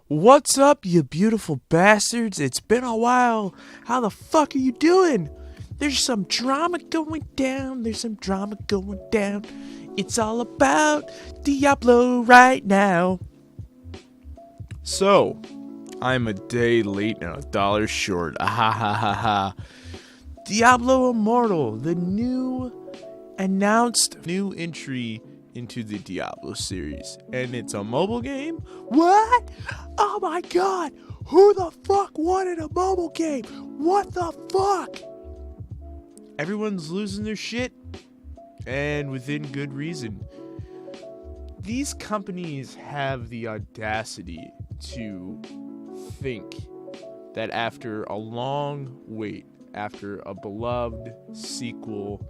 What's up, you beautiful bastards? It's been a while. How the fuck are you doing? There's some drama going down. It's all about Diablo right now. So, I'm a day late and $1 short. Ah ha ha ha. Diablo Immortal, the announced new entry into the Diablo series, and it's a mobile game. What? Oh my god, who the fuck wanted a mobile game? What the fuck? Everyone's losing their shit, and within good reason. These companies have the audacity to think that after a long wait, after a beloved sequel,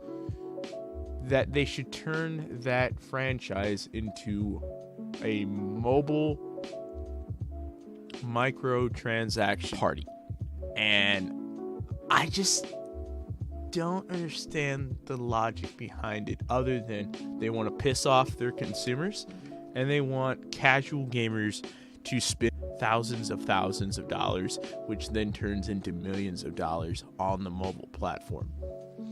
that they should turn that franchise into a mobile microtransaction party. And I just don't understand the logic behind it, other than they want to piss off their consumers and they want casual gamers to spend thousands of dollars, which then turns into millions of dollars on the mobile platform.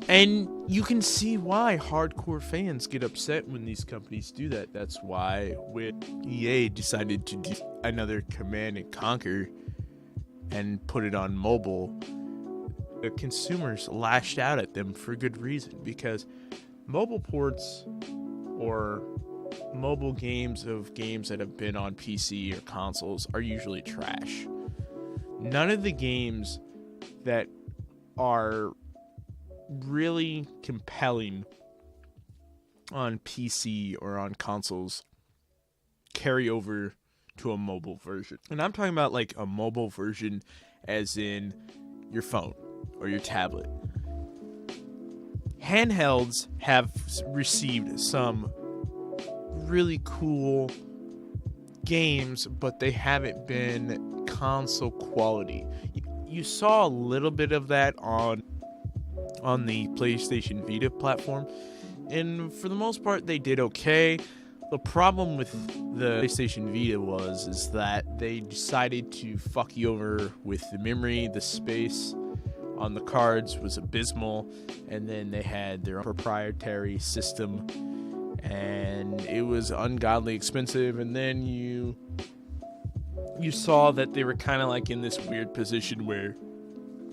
And you can see why hardcore fans get upset when these companies do that. That's why when EA decided to do another Command and Conquer and put it on mobile, the consumers lashed out at them for good reason, because mobile ports or mobile games of games that have been on PC or consoles are usually trash. None of the games that are really compelling on PC or on consoles carry over to a mobile version. And I'm talking about like a mobile version as in your phone or your tablet. Handhelds have received some really cool games, but they haven't been console quality. You saw a little bit of that on the PlayStation Vita platform, and for the most part they did okay. The problem with the PlayStation Vita is that they decided to fuck you over with the memory. The space on the cards was abysmal, and then they had their own proprietary system, and it was ungodly expensive. And then you saw that they were kind of like in this weird position where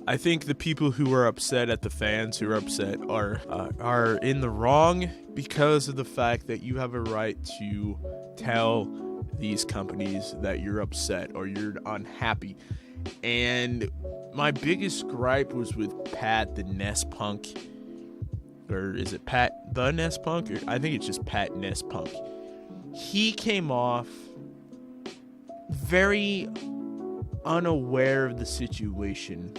I think the people who are upset at the fans who are upset are in the wrong, because of the fact that you have a right to tell these companies that you're upset or you're unhappy. And my biggest gripe was with Pat the Nest Punk, or is it Pat the Nest Punk? Or I think it's just Pat Nest Punk. He came off very unaware of the situation,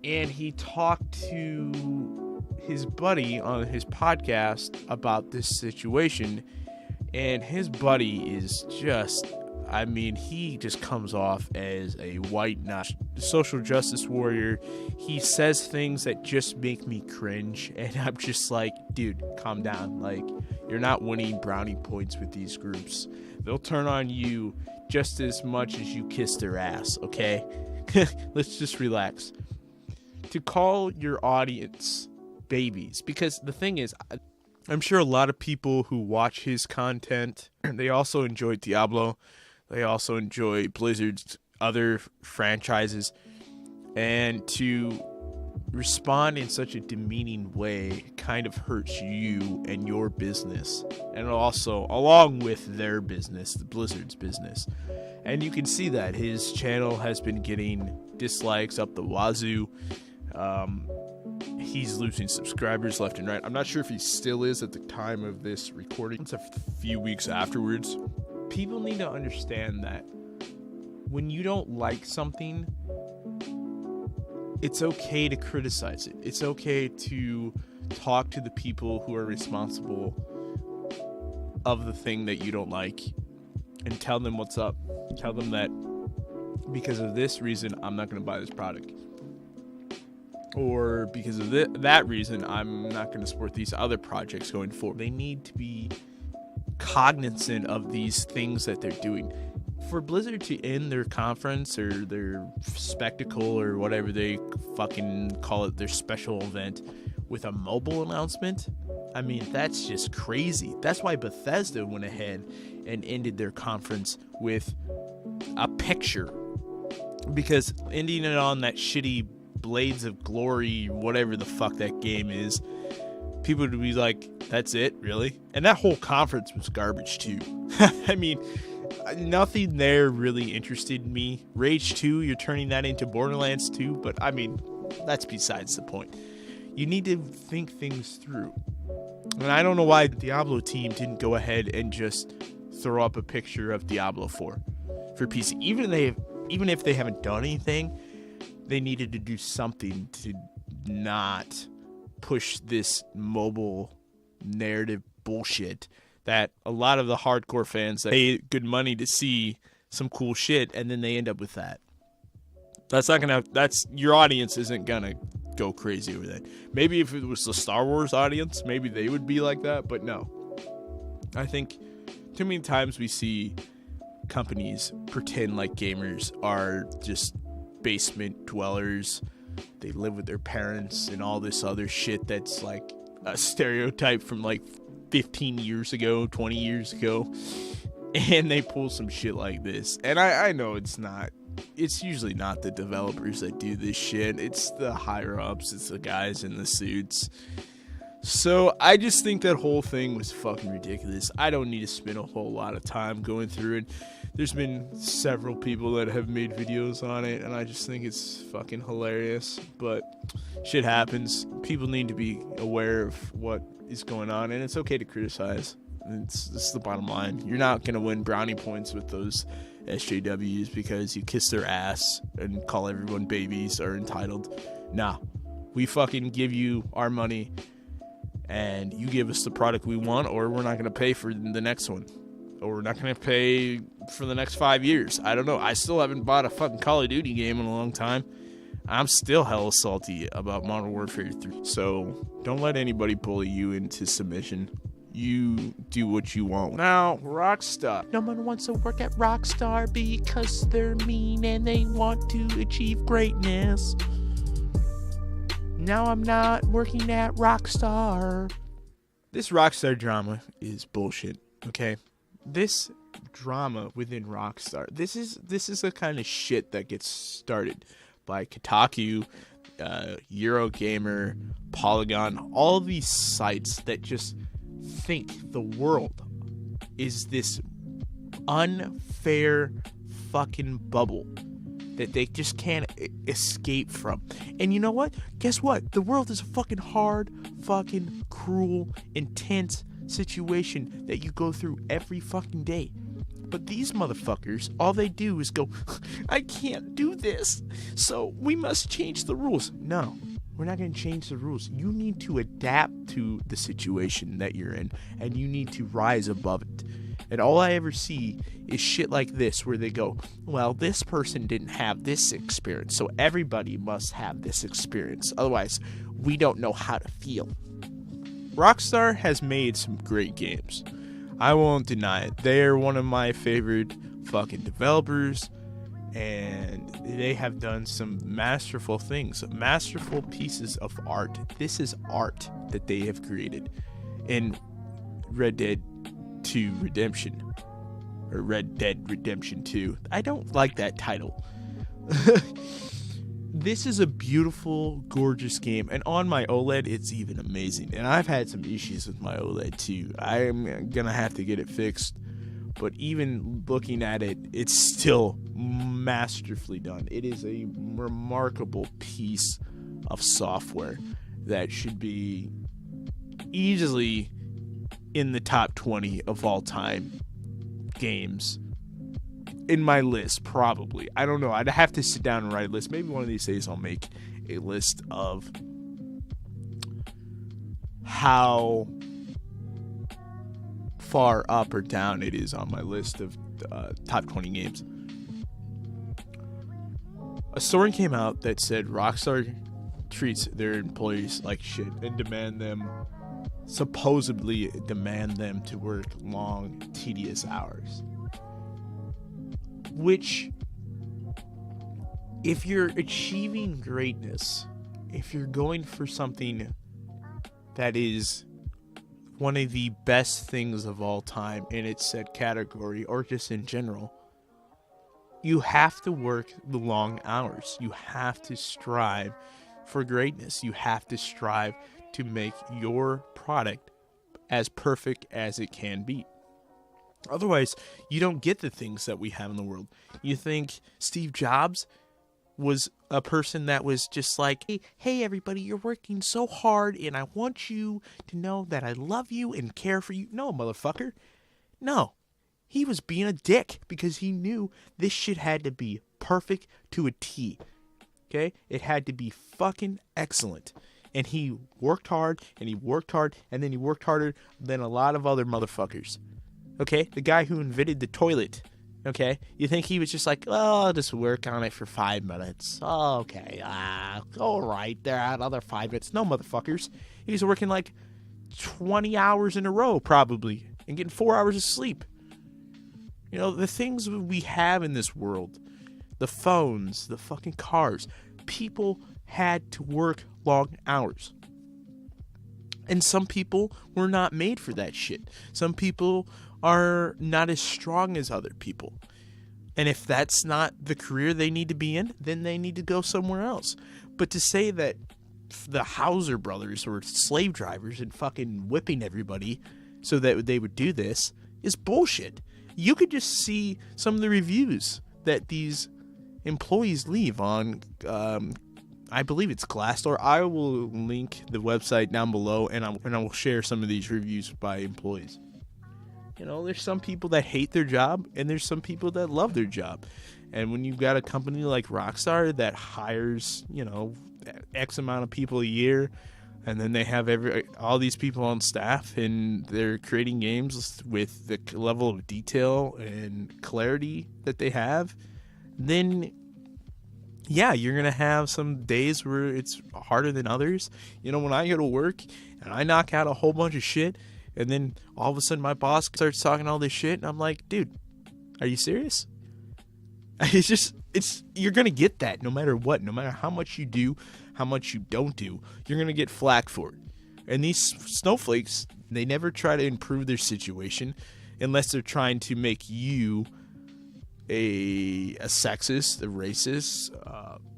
and he talked to his buddy on his podcast about this situation, and his buddy is just, he just comes off as a white knight social justice warrior. He says things that just make me cringe, and I'm just like, dude, calm down. Like, you're not winning brownie points with these groups. They'll turn on you just as much as you kiss their ass, okay? Let's just relax. To call your audience babies, because the thing is, I'm sure a lot of people who watch his content, they also enjoy Diablo, they also enjoy Blizzard's other franchises, and to respond in such a demeaning way kind of hurts you and your business, and also along with their business, the Blizzard's business. And you can see that his channel has been getting dislikes up the wazoo. He's losing subscribers left and right. I'm not sure if he still is at the time of this recording. It's a few weeks afterwards. People need to understand that when you don't like something, it's okay to criticize it. It's okay to talk to the people who are responsible of the thing that you don't like and tell them what's up. Tell them that because of this reason, I'm not going to buy this product. Or because of that reason, I'm not going to support these other projects going forward. They need to be cognizant of these things that they're doing. For Blizzard to end their conference or their spectacle or whatever they fucking call it, their special event, with a mobile announcement, I mean, that's just crazy. That's why Bethesda went ahead and ended their conference with a picture, because ending it on that shitty Blades of Glory, whatever the fuck that game is, people would be like, that's it, really? And that whole conference was garbage too. I mean, nothing there really interested me. Rage 2, you're turning that into Borderlands 2, but I mean, that's besides the point. You need to think things through. And I don't know why the Diablo team didn't go ahead and just throw up a picture of Diablo 4 for PC. Even if they haven't done anything, they needed to do something to not push this mobile narrative bullshit that a lot of the hardcore fans that pay good money to see some cool shit, and then they end up with that. That's your audience isn't gonna go crazy over that. Maybe if it was the Star Wars audience, maybe they would be like that, but no. I think too many times we see companies pretend like gamers are just basement dwellers. They live with their parents and all this other shit that's like a stereotype from like 15 years ago, 20 years ago, and they pull some shit like this. And I know it's usually not the developers that do this shit. It's the higher ups. It's the guys in the suits. So I just think that whole thing was fucking ridiculous. I don't need to spend a whole lot of time going through it. There's been several people that have made videos on it, and I just think it's fucking hilarious. But shit happens. People need to be aware of what is going on, and it's okay to criticize. This is the bottom line. You're not going to win brownie points with those SJWs because you kiss their ass and call everyone babies or entitled. Nah, we fucking give you our money and you give us the product we want, or we're not going to pay for the next one, or we're not going to pay for the next 5 years. I don't know. I still haven't bought a fucking Call of Duty game in a long time. I'm still hella salty about Modern Warfare 3. So don't let anybody bully you into submission. You do what you want. Now, Rockstar. No one wants to work at Rockstar because they're mean and they want to achieve greatness. Now I'm not working at Rockstar. This Rockstar drama is bullshit, okay? This drama within Rockstar, this is the kind of shit that gets started by Kotaku, Eurogamer, Polygon, all these sites that just think the world is this unfair fucking bubble that they just can't escape from. And you know what? Guess what? The world is a fucking hard, fucking cruel, intense situation that you go through every fucking day. But these motherfuckers, all they do is go, I can't do this, so we must change the rules. No, we're not going to change the rules. You need to adapt to the situation that you're in, and you need to rise above it. And all I ever see is shit like this, where they go, well, this person didn't have this experience, so everybody must have this experience. Otherwise, we don't know how to feel. Rockstar has made some great games. I won't deny it. They are one of my favorite fucking developers, and they have done some masterful things, masterful pieces of art. This is art that they have created in Red Dead 2 Redemption, or Red Dead Redemption 2. I don't like that title. This is a beautiful, gorgeous game, and on my OLED, it's even amazing. And I've had some issues with my OLED too. I am gonna have to get it fixed, but even looking at it, it's still masterfully done. It is a remarkable piece of software that should be easily in the top 20 of all time games. In my list, probably. I don't know. I'd have to sit down and write a list. Maybe one of these days I'll make a list of how far up or down it is on my list of top 20 games. A story came out that said Rockstar treats their employees like shit and supposedly demand them to work long, tedious hours. which, if you're achieving greatness, if you're going for something that is one of the best things of all time in its said category, or just in general, you have to work the long hours. You have to strive for greatness. You have to strive to make your product as perfect as it can be. Otherwise, you don't get the things that we have in the world. You think Steve Jobs was a person that was just like, hey everybody, you're working so hard and I want you to know that I love you and care for you. No, motherfucker. No. He was being a dick because he knew this shit had to be perfect to a T. Okay? It had to be fucking excellent. And he worked hard and he worked hard and then he worked harder than a lot of other motherfuckers. Okay? The guy who invented the toilet. Okay? You think he was just like, oh, I'll just work on it for 5 minutes. Oh, okay. All right. There, another 5 minutes. No, motherfuckers. He's working like 20 hours in a row, probably, and getting 4 hours of sleep. You know, the things we have in this world, the phones, the fucking cars, people had to work long hours. And some people were not made for that shit. Some people are not as strong as other people. And if that's not the career they need to be in, then they need to go somewhere else. But to say that the Hauser brothers were slave drivers and fucking whipping everybody so that they would do this is bullshit. You could just see some of the reviews that these employees leave on, I believe it's Glassdoor. I will link the website down below, and I will share some of these reviews by employees. You know, there's some people that hate their job, and there's some people that love their job. And when you've got a company like Rockstar that hires, you know, X amount of people a year, and then they have all these people on staff, and they're creating games with the level of detail and clarity that they have, then yeah, you're going to have some days where it's harder than others. You know, when I go to work and I knock out a whole bunch of shit, and then all of a sudden my boss starts talking all this shit, and I'm like, dude, are you serious? You're going to get that no matter what, no matter how much you do, how much you don't do, you're going to get flack for it. And these snowflakes, they never try to improve their situation unless they're trying to make you a sexist, a racist,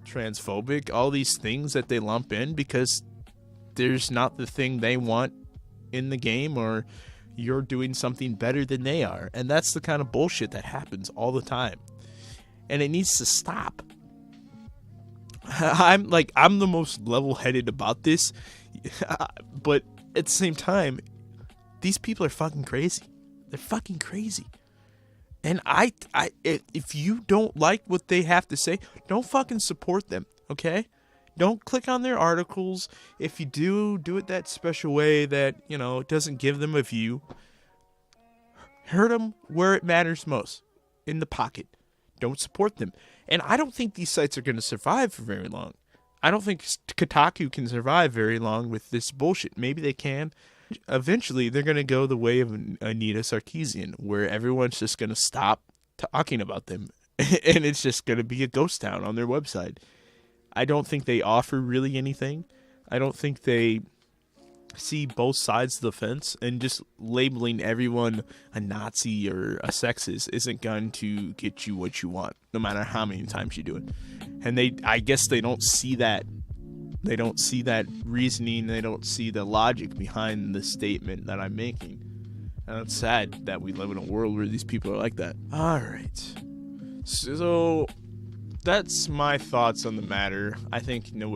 transphobic, all these things that they lump in because there's not the thing they want in the game, or you're doing something better than they are. And that's the kind of bullshit that happens all the time. And it needs to stop. I'm the most level-headed about this, but at the same time, these people are fucking crazy. They're fucking crazy. And if you don't like what they have to say, don't fucking support them, okay? Don't click on their articles. If you do it that special way that, you know, doesn't give them a view. Hurt them where it matters most, in the pocket. Don't support them. And I don't think these sites are going to survive for very long. I don't think Kotaku can survive very long with this bullshit. Maybe they can. Eventually, they're going to go the way of Anita Sarkeesian, where everyone's just going to stop talking about them. And it's just going to be a ghost town on their website. I don't think they offer really anything. I don't think they see both sides of the fence, and just labeling everyone a Nazi or a sexist isn't going to get you what you want, no matter how many times you do it. And I guess they don't see that. They don't see that reasoning. They don't see the logic behind the statement that I'm making. And it's sad that we live in a world where these people are like that. All right. So that's my thoughts on the matter. I think no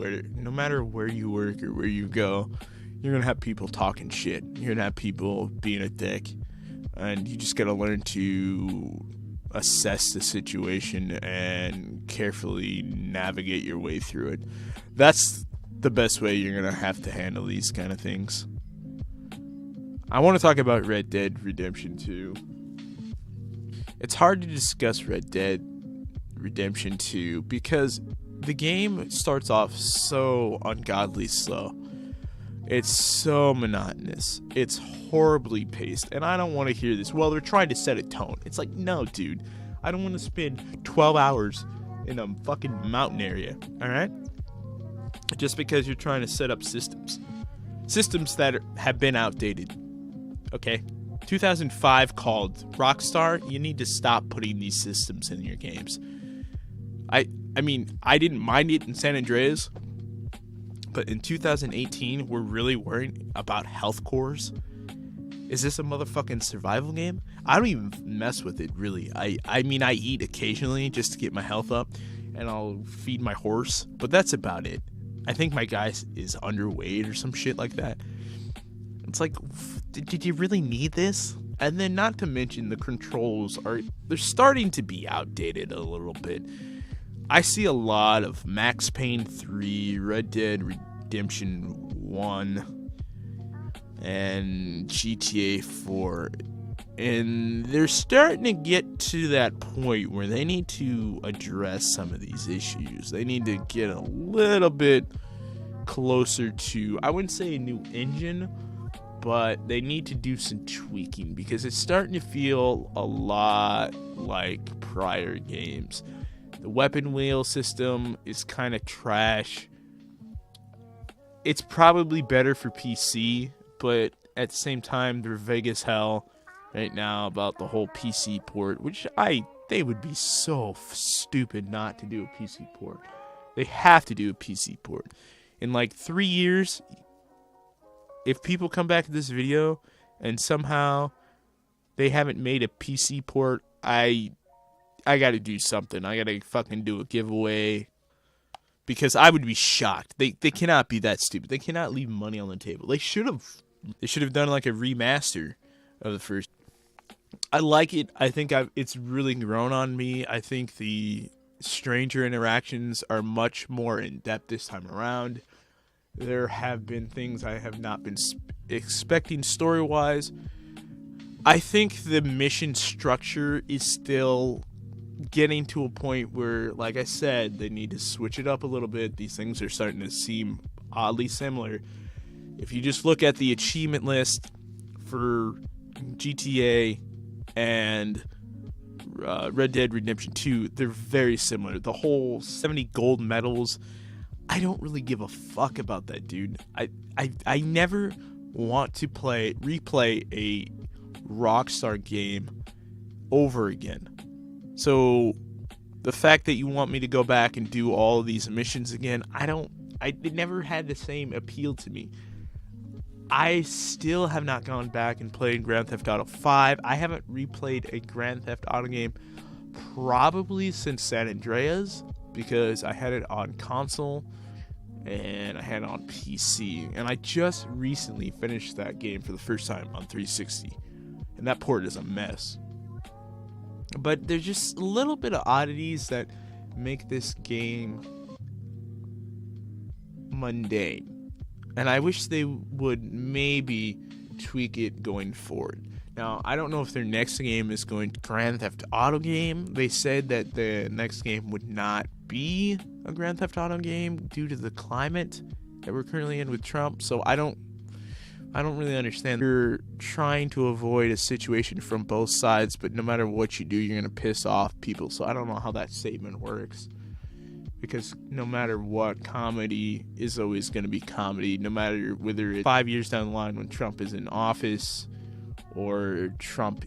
matter where you work or where you go, you're going to have people talking shit. You're going to have people being a dick. And you just got to learn to assess the situation and carefully navigate your way through it. That's the best way you're going to have to handle these kind of things. I want to talk about Red Dead Redemption 2. It's hard to discuss Red Dead Redemption 2 because the game starts off so ungodly slow. It's so monotonous. It's horribly paced. And I don't want to hear this. Well, they're trying to set a tone. It's like, no, dude. I don't want to spend 12 hours in a fucking mountain area, all right? Just because you're trying to set up systems that have been outdated, okay? 2005 called Rockstar. You need to stop putting these systems in your games. I mean, I didn't mind it in San Andreas, but in 2018, we're really worried about health cores. Is this a motherfucking survival game? I don't even mess with it, really. I mean, I eat occasionally just to get my health up, and I'll feed my horse, but that's about it. I think my guy is underweight or some shit like that. It's like, did you really need this? And then not to mention the controls they're starting to be outdated a little bit. I see a lot of Max Payne 3, Red Dead Redemption 1, and GTA 4. And they're starting to get to that point where they need to address some of these issues. They need to get a little bit closer to, I wouldn't say a new engine, but they need to do some tweaking because it's starting to feel a lot like prior games. The weapon wheel system is kind of trash. It's probably better for PC, but at the same time, they're vague as hell right now about the whole PC port, which they would be so stupid not to do a PC port. They have to do a PC port. In like 3 years, if people come back to this video and somehow they haven't made a PC port, I gotta do something. I gotta fucking do a giveaway. Because I would be shocked. They cannot be that stupid. They cannot leave money on the table. They should have done like a remaster of the first. I like it. I think it's really grown on me. I think the stranger interactions are much more in depth this time around. There have been things I have not been expecting story-wise. I think the mission structure is still getting to a point where, like I said, they need to switch it up a little bit. These things are starting to seem oddly similar. If you just look at the achievement list for GTA and Red Dead Redemption 2, they're very similar. The whole 70 gold medals, I don't really give a fuck about that, dude. I never want to replay a Rockstar game over again. So the fact that you want me to go back and do all of these missions again, it never had the same appeal to me. I still have not gone back and played Grand Theft Auto 5. I haven't replayed a Grand Theft Auto game probably since San Andreas, because I had it on console and I had it on PC. And I just recently finished that game for the first time on 360. And that port is a mess. But there's just a little bit of oddities that make this game mundane. And I wish they would maybe tweak it going forward. Now, I don't know if their next game is going to Grand Theft Auto game. They said that the next game would not be a Grand Theft Auto game due to the climate that we're currently in with Trump. So I don't really understand. You're trying to avoid a situation from both sides, but no matter what you do, you're going to piss off people. So I don't know how that statement works. Because no matter what, comedy is always going to be comedy. No matter whether it's 5 years down the line when Trump is in office or Trump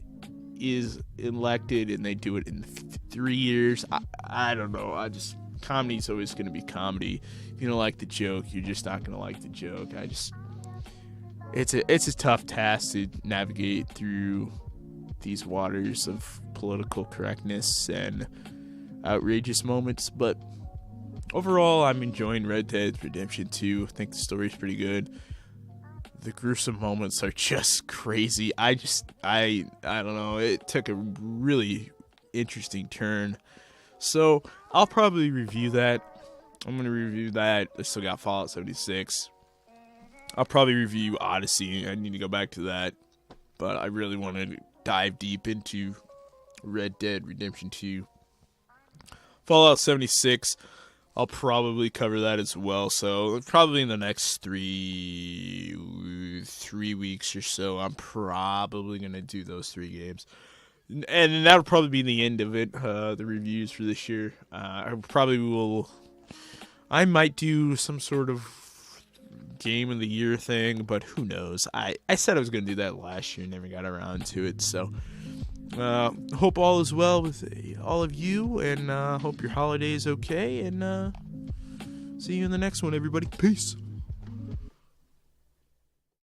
is elected and they do it in 3 years. I don't know. Comedy is always going to be comedy. If you don't like the joke, you're just not going to like the joke. It's a tough task to navigate through these waters of political correctness and outrageous moments, but overall, I'm enjoying Red Dead Redemption 2. I think the story's pretty good. The gruesome moments are just crazy. I don't know. It took a really interesting turn. So I'll probably review that. I'm going to review that. I still got Fallout 76. I'll probably review Odyssey. I need to go back to that. But I really want to dive deep into Red Dead Redemption 2. Fallout 76, I'll probably cover that as well. So probably in the next three weeks or so, I'm probably going to do those 3 games. And that'll probably be the end of it. The reviews for this year. I might do some sort of game of the year thing, but who knows? I said I was going to do that last year, never got around to it. So, hope all is well with all of you, and hope your holiday is okay. And see you in the next one, everybody. Peace.